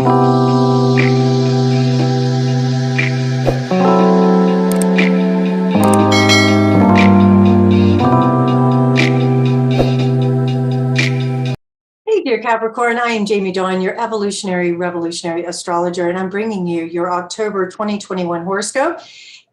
Dear Capricorn, I am Jamie Dawn, your evolutionary revolutionary astrologer, and I'm bringing you your October 2021 horoscope.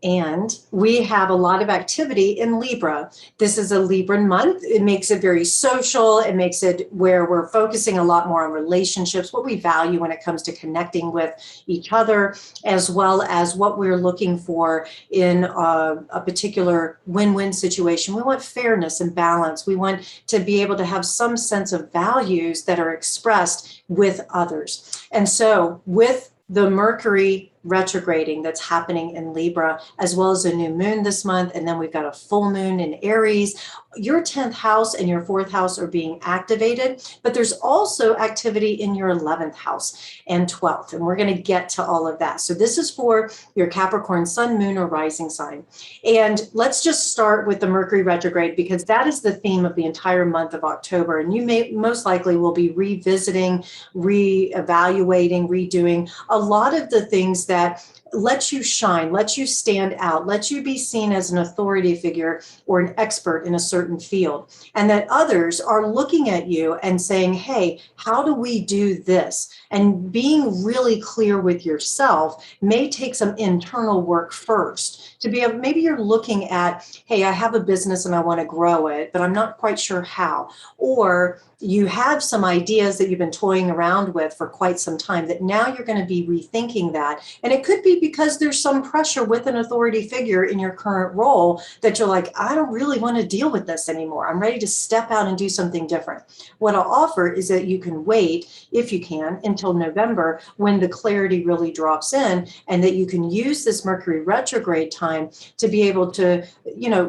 And we have a lot of activity in Libra. This is a Libran month. It makes it very social. It makes it where we're focusing a lot more on relationships, what we value when it comes to connecting with each other, as well as what we're looking for in a particular win-win situation. We want fairness and balance. We want to be able to have some sense of values that are expressed with others. And so with the Mercury retrograding that's happening in Libra, as well as a new moon this month, and then we've got a full moon in Aries. Your 10th house and your 4th house are being activated, but there's also activity in your 11th house and 12th, and we're going to get to all of that. So this is for your Capricorn sun, moon, or rising sign. And let's just start with the Mercury retrograde, because that is the theme of the entire month of October, and you may most likely will be revisiting, reevaluating, redoing a lot of the things that let you shine, let you stand out, let you be seen as an authority figure or an expert in a certain field, and that others are looking at you and saying, hey, how do we do this? And being really clear with yourself may take some internal work first to be able, maybe you're looking at, hey, I have a business and I want to grow it, but I'm not quite sure how. Or you have some ideas that you've been toying around with for quite some time that now you're going to be rethinking that. And it could be because there's some pressure with an authority figure in your current role that you're like, I don't really want to deal with this anymore. I'm ready to step out and do something different. What I'll offer is that you can wait, if you can, until November when the clarity really drops in, and that you can use this Mercury retrograde time to be able to,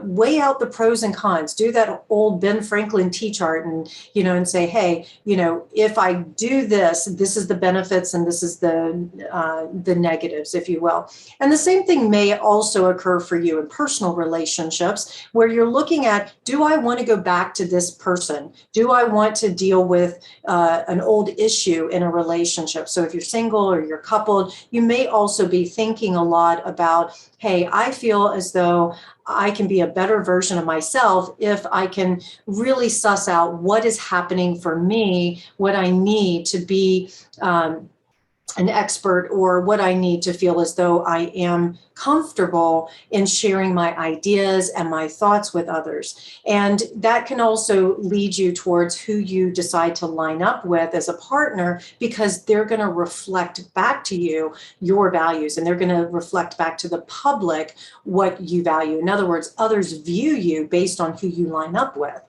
weigh out the pros and cons, do that old Ben Franklin T-chart and, and say, hey, if I do this, this is the benefits and this is the negatives, if you will. And the same thing may also occur for you in personal relationships, where you're looking at, do I want to go back to this person? Do I want to deal with an old issue in a relationship? So if you're single or you're coupled, you may also be thinking a lot about, hey, I feel as though I can be a better version of myself if I can really suss out what is happening for me, what I need to be an expert, or what I need to feel as though I am comfortable in sharing my ideas and my thoughts with others. And that can also lead you towards who you decide to line up with as a partner, because they're going to reflect back to you your values, and they're going to reflect back to the public what you value. In other words, others view you based on who you line up with.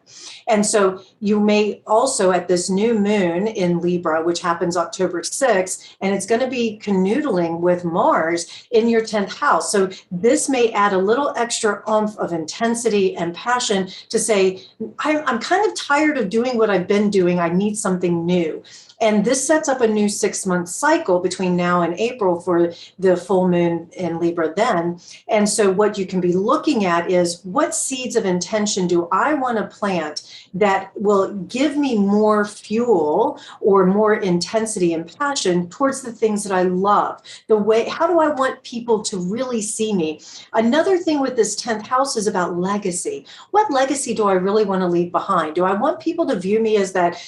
And so you may also, at this new moon in Libra, which happens October 6th, and it's going to be canoodling with Mars in your 10th house. So this may add a little extra oomph of intensity and passion to say, I'm kind of tired of doing what I've been doing. I need something new. And this sets up a new 6-month cycle between now and April for the full moon in Libra then. And so what you can be looking at is, what seeds of intention do I want to plant that will give me more fuel or more intensity and passion towards the things that I love? How do I want people to really see me? Another thing with this 10th house is about legacy. What legacy do I really want to leave behind? Do I want people to view me as that,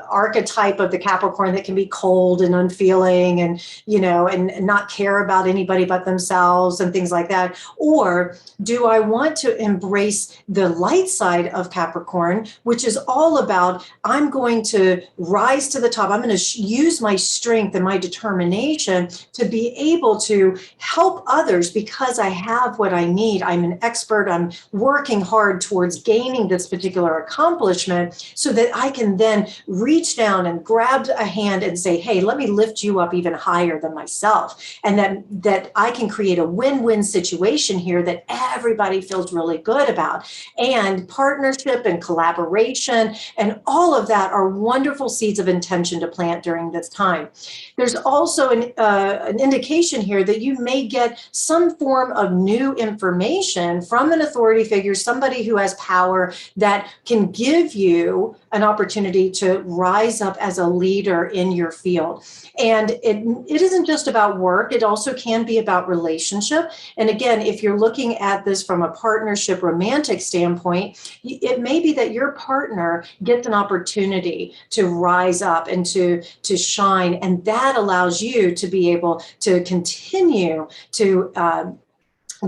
archetype of the Capricorn that can be cold and unfeeling and, and not care about anybody but themselves and things like that? Or do I want to embrace the light side of Capricorn, which is all about, I'm going to rise to the top. I'm going to use my strength and my determination to be able to help others because I have what I need. I'm an expert. I'm working hard towards gaining this particular accomplishment so that I can then reach down and grab a hand and say, hey, let me lift you up even higher than myself. And that I can create a win-win situation here that everybody feels really good about. And partnership and collaboration and all of that are wonderful seeds of intention to plant during this time. There's also an indication here that you may get some form of new information from an authority figure, somebody who has power that can give you an opportunity to to rise up as a leader in your field. And it isn't just about work. It also can be about relationship. And again, if you're looking at this from a partnership romantic standpoint, it may be that your partner gets an opportunity to rise up and to shine. And that allows you to be able to continue to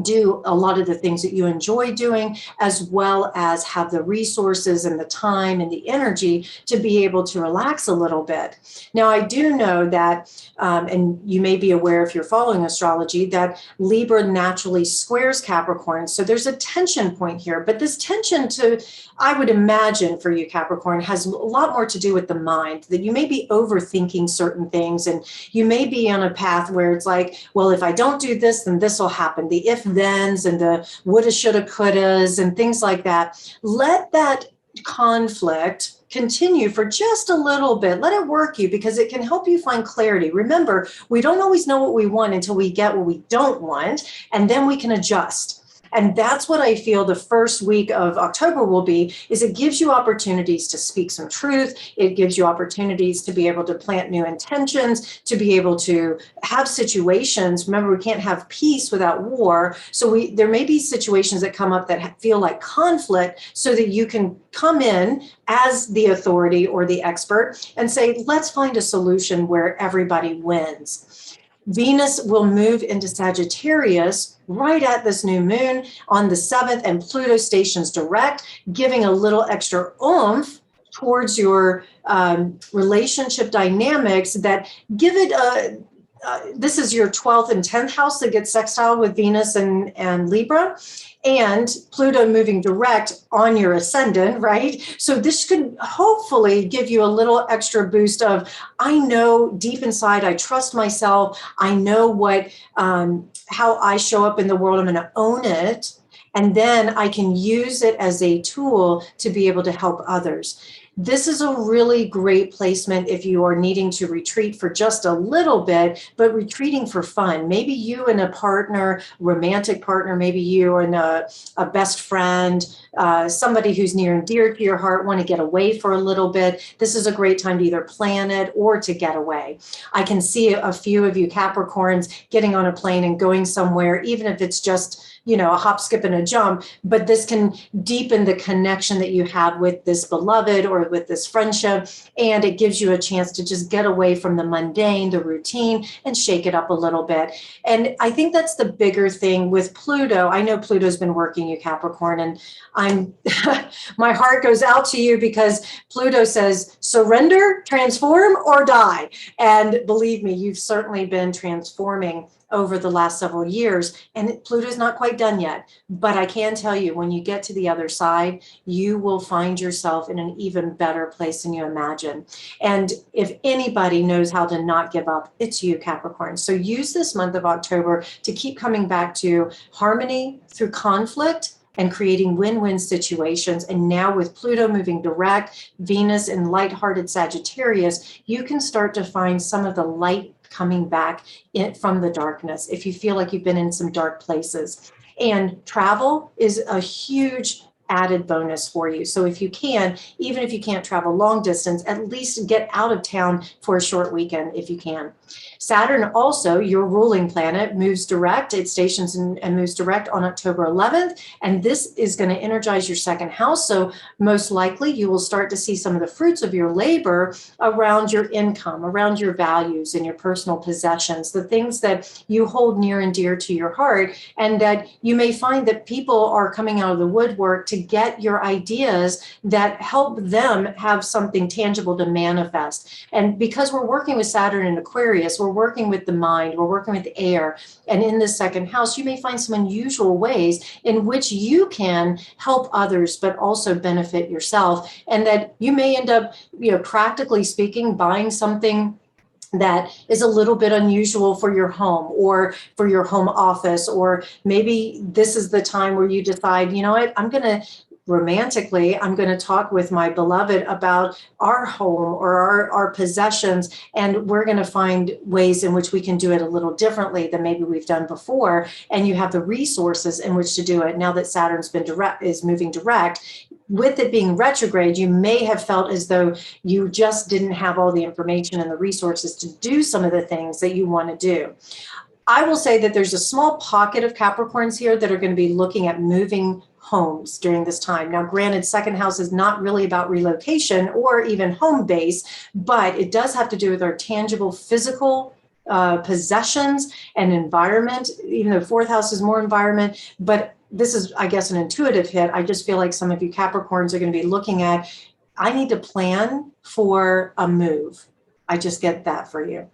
do a lot of the things that you enjoy doing, as well as have the resources and the time and the energy to be able to relax a little bit. Now, I do know that, and you may be aware if you're following astrology, that Libra naturally squares Capricorn. So there's a tension point here, but this tension I would imagine for you, Capricorn, has a lot more to do with the mind, that you may be overthinking certain things, and you may be on a path where it's like, well, if I don't do this, then this will happen. The if-thens and the woulda, shoulda, couldas and things like that. Let that conflict continue for just a little bit. Let it work you, because it can help you find clarity. Remember, we don't always know what we want until we get what we don't want, and then we can adjust. And that's what I feel the first week of October will be, is it gives you opportunities to speak some truth. It gives you opportunities to be able to plant new intentions, to be able to have situations. Remember, we can't have peace without war. So there may be situations that come up that feel like conflict, so that you can come in as the authority or the expert and say, let's find a solution where everybody wins. Venus will move into Sagittarius right at this new moon on the 7th, and Pluto stations direct, giving a little extra oomph towards your relationship dynamics that give it this is your 12th and 10th house that gets sextile with Venus and Libra, and Pluto moving direct on your ascendant, right? So this could hopefully give you a little extra boost of, I know deep inside, I trust myself. I know what, how I show up in the world. I'm going to own it. And then I can use it as a tool to be able to help others. This is a really great placement if you are needing to retreat for just a little bit, but retreating for fun. Maybe you and a partner, romantic partner, maybe you and a best friend, somebody who's near and dear to your heart, want to get away for a little bit. This is a great time to either plan it or to get away. I can see a few of you Capricorns getting on a plane and going somewhere, even if it's just, you know, a hop, skip, and a jump, but this can deepen the connection that you have with this beloved or with this friendship. And it gives you a chance to just get away from the mundane, the routine, and shake it up a little bit. And I think that's the bigger thing with Pluto. I know Pluto's been working you, Capricorn, and my heart goes out to you, because Pluto says, surrender, transform, or die. And believe me, you've certainly been transforming over the last several years, and Pluto's not quite done yet. But I can tell you, when you get to the other side, you will find yourself in an even better place than you imagine. And if anybody knows how to not give up, it's you, Capricorn. So use this month of October to keep coming back to harmony through conflict and creating win-win situations. And now with Pluto moving direct, Venus in lighthearted Sagittarius, you can start to find some of the light coming back from the darkness if you feel like you've been in some dark places. And travel is a huge added bonus for you. So if you can, even if you can't travel long distance, at least get out of town for a short weekend if you can. Saturn also, your ruling planet, moves direct. It stations and moves direct on October 11th. And this is going to energize your second house. So most likely you will start to see some of the fruits of your labor around your income, around your values and your personal possessions, the things that you hold near and dear to your heart. And that you may find that people are coming out of the woodwork to get your ideas that help them have something tangible to manifest. And because we're working with Saturn in Aquarius, we're working with the mind, we're working with the air. And in this second house, you may find some unusual ways in which you can help others, but also benefit yourself. And that you may end up, practically speaking, buying something that is a little bit unusual for your home or for your home office. Or maybe this is the time where you decide, you know what, I'm going to talk with my beloved about our home or our possessions, and we're going to find ways in which we can do it a little differently than maybe we've done before. And you have the resources in which to do it. Now that Saturn's is moving direct, with it being retrograde, you may have felt as though you just didn't have all the information and the resources to do some of the things that you want to do. I will say that there's a small pocket of Capricorns here that are going to be looking at moving homes during this time. Now, granted, second house is not really about relocation or even home base, but it does have to do with our tangible physical possessions and environment, even though fourth house is more environment. But this is, I guess, an intuitive hit. I just feel like some of you Capricorns are going to be looking at, I need to plan for a move. I just get that for you.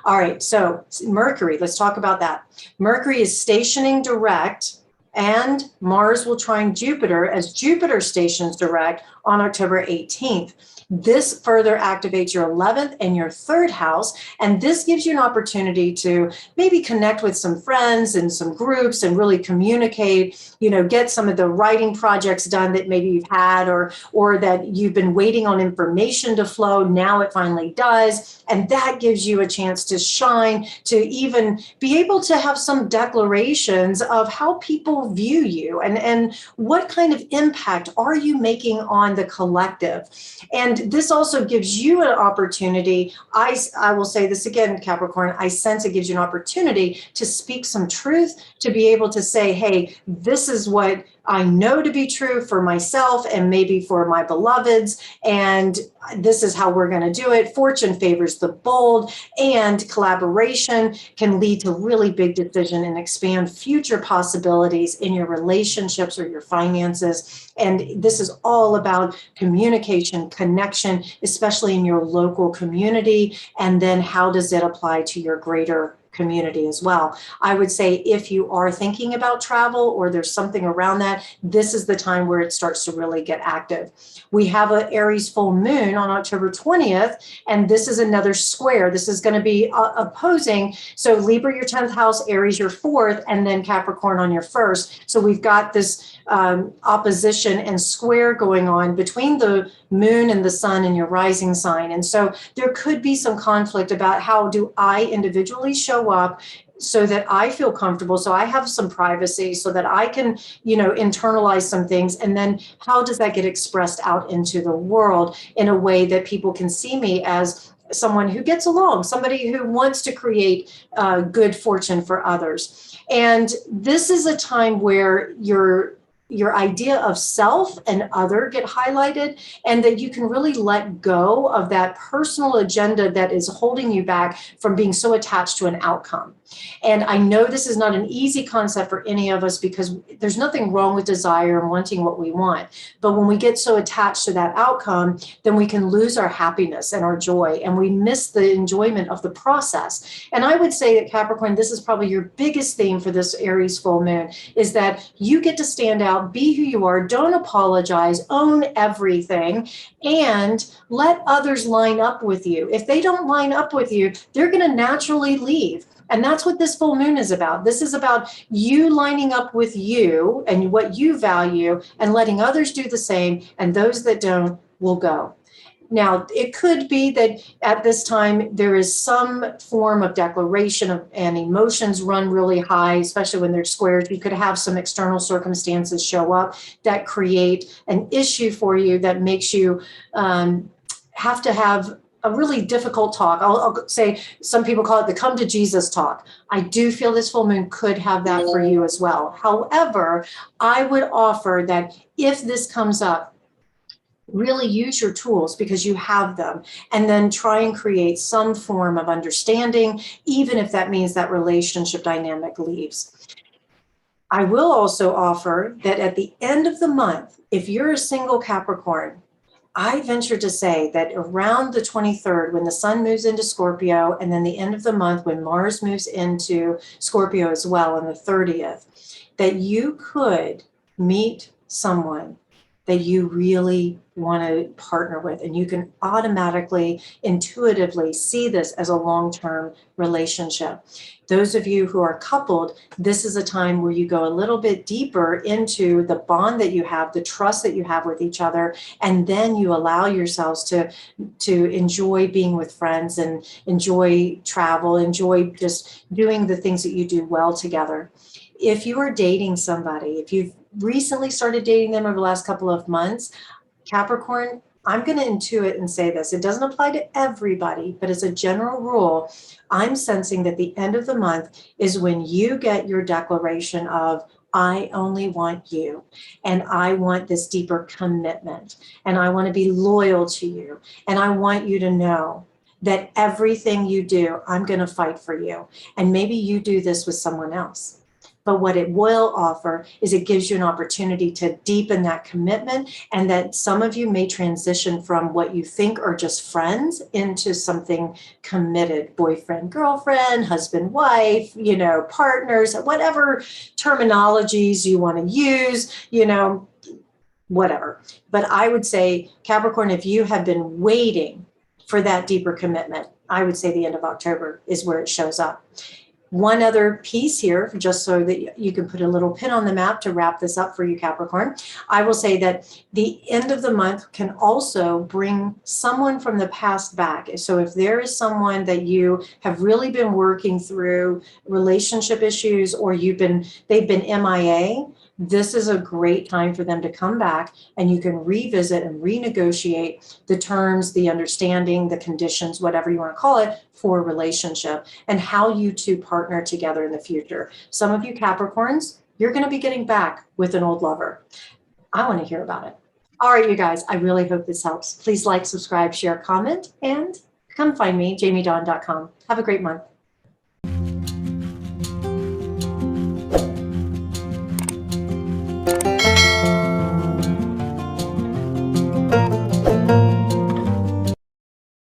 All right, so Mercury, let's talk about that. Mercury is stationing direct, and Mars will trine Jupiter as Jupiter stations direct on October 18th. This further activates your 11th and your 3rd house, and this gives you an opportunity to maybe connect with some friends and some groups and really communicate, get some of the writing projects done that maybe you've had or that you've been waiting on information to flow. Now it finally does, and that gives you a chance to shine, to even be able to have some declarations of how people view you and what kind of impact are you making on the collective. And this also gives you an opportunity. I will say this again, Capricorn, I sense it gives you an opportunity to speak some truth, to be able to say, hey, this is what I know to be true for myself and maybe for my beloveds, and this is how we're going to do it. Fortune favors the bold, and collaboration can lead to really big decision and expand future possibilities in your relationships or your finances. And this is all about communication, connection, especially in your local community. And then how does it apply to your greater community as well? I would say if you are thinking about travel or there's something around that, this is the time where it starts to really get active. We have an Aries full moon on October 20th, and this is another square. This is going to be opposing. So Libra, your 10th house, Aries, your 4th, and then Capricorn on your 1st. So we've got this opposition and square going on between the moon and the sun and your rising sign. And so there could be some conflict about how do I individually show up so that I feel comfortable, so I have some privacy, so that I can, internalize some things. And then how does that get expressed out into the world in a way that people can see me as someone who gets along, somebody who wants to create good fortune for others. And this is a time where your idea of self and other get highlighted, and that you can really let go of that personal agenda that is holding you back from being so attached to an outcome. And I know this is not an easy concept for any of us, because there's nothing wrong with desire and wanting what we want. But when we get so attached to that outcome, then we can lose our happiness and our joy, and we miss the enjoyment of the process. And I would say that, Capricorn, this is probably your biggest theme for this Aries full moon, is that you get to stand out, be who you are, don't apologize, own everything, and let others line up with you. If they don't line up with you, they're going to naturally leave. And that's what this full moon is about. This is about you lining up with you and what you value and letting others do the same. And those that don't will go. Now, it could be that at this time, there is some form of declaration and emotions run really high, especially when they're squared. You could have some external circumstances show up that create an issue for you that makes you have to have a really difficult talk. I'll say some people call it the come to Jesus talk. I do feel this full moon could have that for you as well. However, I would offer that if this comes up, really use your tools because you have them, and then try and create some form of understanding, even if that means that relationship dynamic leaves. I will also offer that at the end of the month, if you're a single Capricorn, I venture to say that around the 23rd, when the sun moves into Scorpio, and then the end of the month when Mars moves into Scorpio as well on the 30th, that you could meet someone that you really want to partner with. And you can automatically, intuitively see this as a long-term relationship. Those of you who are coupled, this is a time where you go a little bit deeper into the bond that you have, the trust that you have with each other, and then you allow yourselves to enjoy being with friends and enjoy travel, enjoy just doing the things that you do well together. If you are dating somebody, if you've recently started dating them over the last couple of months, Capricorn, I'm going to intuit and say this. It doesn't apply to everybody, but as a general rule, I'm sensing that the end of the month is when you get your declaration of, I only want you, and I want this deeper commitment, and I want to be loyal to you, and I want you to know that everything you do, I'm going to fight for you. And maybe you do this with someone else. But what it will offer is it gives you an opportunity to deepen that commitment, and that some of you may transition from what you think are just friends into something committed, boyfriend, girlfriend, husband, wife, partners, whatever terminologies you want to use, whatever. But I would say, Capricorn, if you have been waiting for that deeper commitment, I would say the end of October is where it shows up. One other piece here, just so that you can put a little pin on the map to wrap this up for you, Capricorn. I will say that the end of the month can also bring someone from the past back. So if there is someone that you have really been working through relationship issues, or they've been MIA, this is a great time for them to come back, and you can revisit and renegotiate the terms, the understanding, the conditions, whatever you want to call it, for a relationship, and how you two partner together in the future. Some of you Capricorns, you're going to be getting back with an old lover. I want to hear about it. All right, you guys, I really hope this helps. Please like, subscribe, share, comment, and come find me, jamiedawn.com. Have a great month.